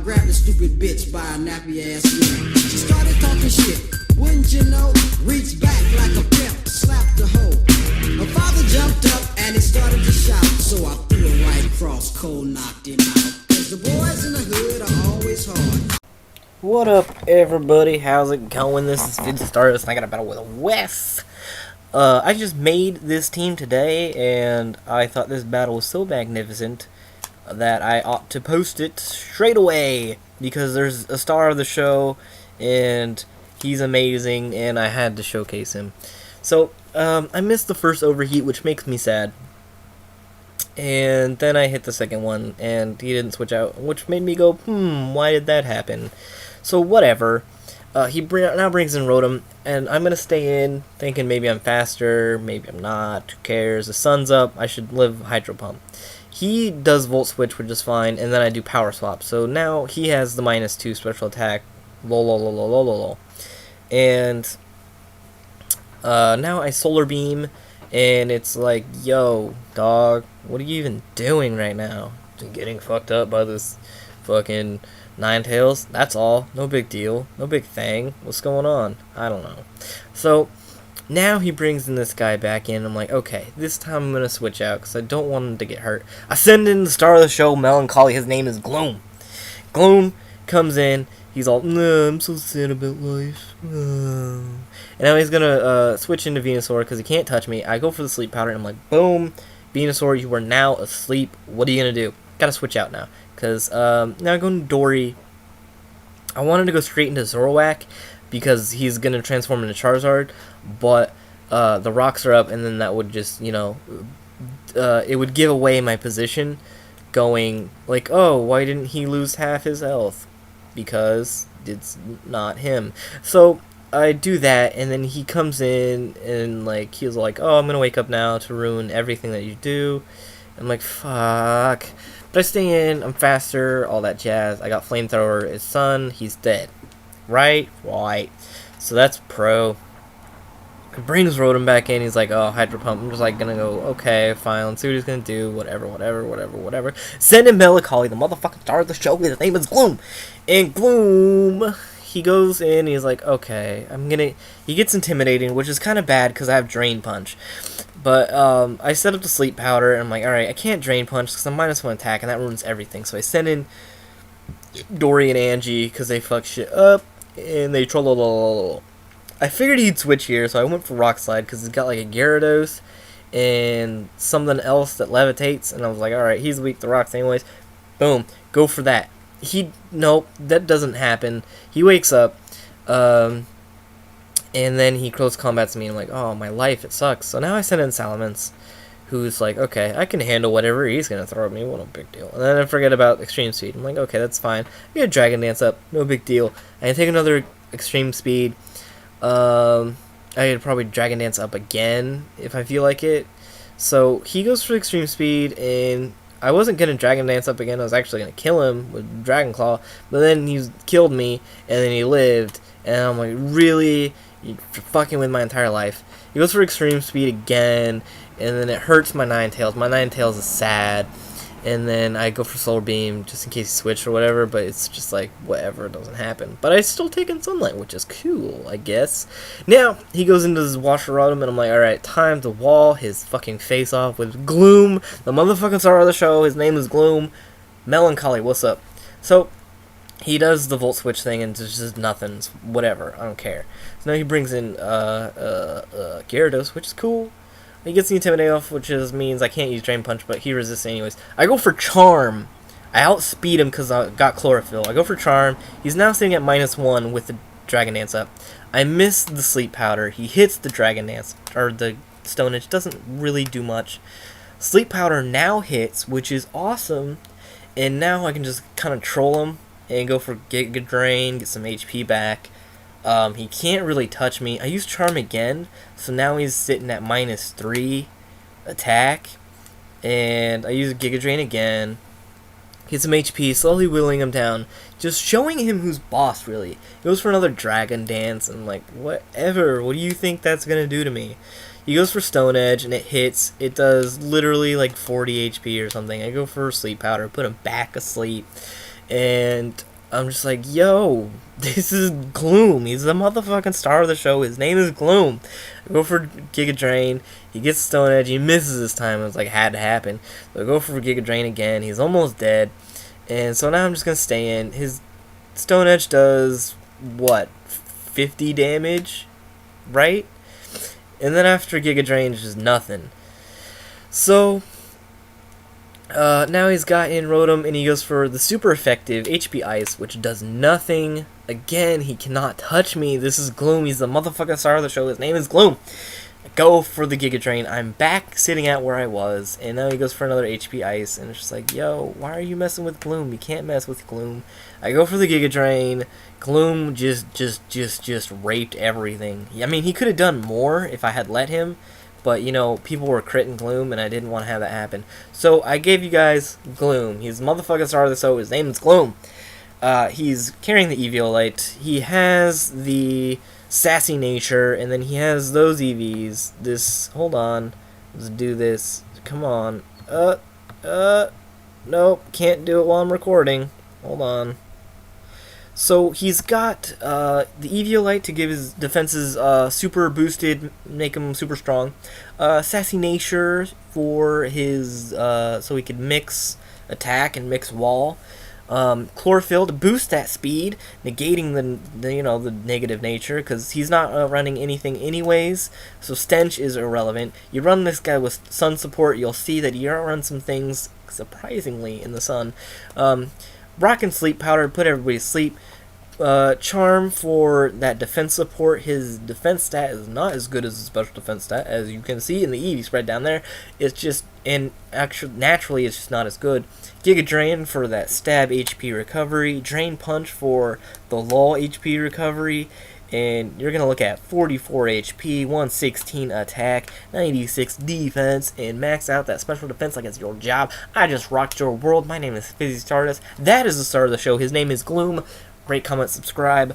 grabbed the stupid bitch by a nappy ass ear. She started talking shit, wouldn't you know? Reached back like a pimp, slapped the hoe. Her father jumped up and he started to shout, so I threw a right cross, cold knocked him out. Cause the boys in the hood are always hard. What up, everybody? How's it going? This is Fizz and I got a battle with Wes. I just made this team today, and I thought this battle was so magnificent that I ought to post it straight away, because there's a star of the show, and he's amazing, and I had to showcase him. So, I missed the first overheat, which makes me sad. And then I hit the second one, and he didn't switch out, which made me go, why did that happen? So, whatever. He now brings in Rotom, and I'm going to stay in, thinking maybe I'm faster, maybe I'm not, who cares, the sun's up, I should live Hydro Pump. He does Volt Switch, which is fine, and then I do Power Swap. So now he has the -2 special attack, lol. And now I Solar Beam, and it's like, yo, dog, what are you even doing right now? Just getting fucked up by this fucking Ninetales, that's all. No big deal. No big thing. What's going on? I don't know. So, now he brings in this guy back in. I'm like, okay, this time I'm going to switch out because I don't want him to get hurt. I send in the star of the show, Melancholy. His name is Gloom. Gloom comes in. He's all, nah, I'm so sad about life. And now he's going to switch into Venusaur because he can't touch me. I go for the sleep powder and I'm like, boom, Venusaur, you are now asleep. What are you going to do? Gotta switch out now. Because now going to Dory, I wanted to go straight into Zoroark because he's going to transform into Charizard, but the rocks are up, and then that would just, you know, it would give away my position, going like, oh, why didn't he lose half his health? Because it's not him. So I do that, and then he comes in, and like he's like, oh, I'm going to wake up now to ruin everything that you do. I'm like, fuck. But I stay in, I'm faster, all that jazz. I got Flamethrower, his son, he's dead. Right? Right. So that's pro. He brings Rotom back in, he's like, oh, Hydro Pump. I'm just like gonna go, okay, fine, let's see what he's gonna do, whatever. Send in Melancholy, the motherfucking star of the show, his name is Gloom. And Gloom, he goes in, he's like, okay, he gets intimidating, which is kind of bad because I have Drain Punch. But I set up the Sleep Powder, and I'm like, alright, I can't Drain Punch because I'm -1 attack, and that ruins everything. So I send in Dory and Angie because they fuck shit up, and they troll. I figured he'd switch here, so I went for Rock Slide because he's got like a Gyarados and something else that levitates, and I was like, alright, he's weak to rocks anyways. Boom, go for that. Nope, that doesn't happen. He wakes up, and then he close combats me, and I'm like, oh, my life, it sucks. So now I send in Salamence, who's like, okay, I can handle whatever he's going to throw at me, what a big deal. And then I forget about Extreme Speed. I'm like, okay, that's fine. I get Dragon Dance up, no big deal. I take another Extreme Speed. I could probably Dragon Dance up again, if I feel like it. So he goes for Extreme Speed, and I wasn't going to Dragon Dance up again. I was actually going to kill him with Dragon Claw. But then he killed me, and then he lived. And I'm like, really? You're fucking with my entire life. He goes for Extreme Speed again, and then it hurts my Ninetales. My Ninetales is sad. And then I go for Solar Beam, just in case he switched or whatever, but it's just like, whatever, it doesn't happen. But I still take in Sunlight, which is cool, I guess. Now, he goes into his Washer Rotom, and I'm like, alright, time to wall his fucking face off with Gloom, the motherfucking star of the show. His name is Gloom. Melancholy, what's up? So, he does the Volt Switch thing, and it's just nothing. It's whatever. I don't care. So now he brings in Gyarados, which is cool. He gets the Intimidate off, which means I can't use Drain Punch, but he resists anyways. I go for Charm. I outspeed him because I got Chlorophyll. I go for Charm. He's now sitting at -1 with the Dragon Dance up. I miss the Sleep Powder. He hits the Dragon Dance, or the Stone Edge. Doesn't really do much. Sleep Powder now hits, which is awesome. And now I can just kind of troll him and go for Giga Drain, get some HP back. He can't really touch me. I use Charm again, so now he's sitting at -3 attack. And I use Giga Drain again. Get some HP, slowly whittling him down. Just showing him who's boss, really. He goes for another Dragon Dance, and I'm like, whatever. What do you think that's gonna do to me? He goes for Stone Edge, and it hits. It does literally like 40 HP or something. I go for Sleep Powder, put him back asleep. And I'm just like, yo, this is Gloom. He's the motherfucking star of the show. His name is Gloom. I go for Giga Drain. He gets Stone Edge. He misses this time. It was like, had to happen. So I go for Giga Drain again. He's almost dead. And so now I'm just going to stay in. His Stone Edge does, what, 50 damage? Right? And then after Giga Drain, it's just nothing. So now he's got in Rotom, and he goes for the super effective HP Ice, which does nothing. Again, he cannot touch me. This is Gloom. He's the motherfucking star of the show. His name is Gloom. I go for the Giga Drain. I'm back sitting at where I was, and now he goes for another HP Ice, and it's just like, yo, why are you messing with Gloom? You can't mess with Gloom. I go for the Giga Drain. Gloom just raped everything. I mean, he could have done more if I had let him. But, you know, people were critting Gloom, and I didn't want to have that happen. So, I gave you guys Gloom. He's the motherfucking star of the show. His name is Gloom. He's carrying the Eviolite. He has the Sassy Nature, and then he has those EVs. This, hold on. Let's do this. Come on. Nope. Can't do it while I'm recording. Hold on. So he's got the Eviolite to give his defenses super boosted, make him super strong. Sassy Nature for his so he could mix attack and mix wall. Chlorophyll to boost that speed, negating the the negative nature, because he's not running anything anyways. So Stench is irrelevant. You run this guy with sun support, you'll see that you run some things surprisingly in the sun. Rock and Sleep Powder, put everybody to sleep. Charm for that defense support. His defense stat is not as good as his special defense stat, as you can see in the EV spread down there. It's just, and actually, naturally, it's just not as good. Giga Drain for that stab HP recovery. Drain Punch for the lull HP recovery. And you're going to look at 44 HP, 116 attack, 96 defense, and max out that special defense like it's your job. I just rocked your world. My name is Fizzy Stardust. That is the star of the show. His name is Gloom. Rate, comment, subscribe.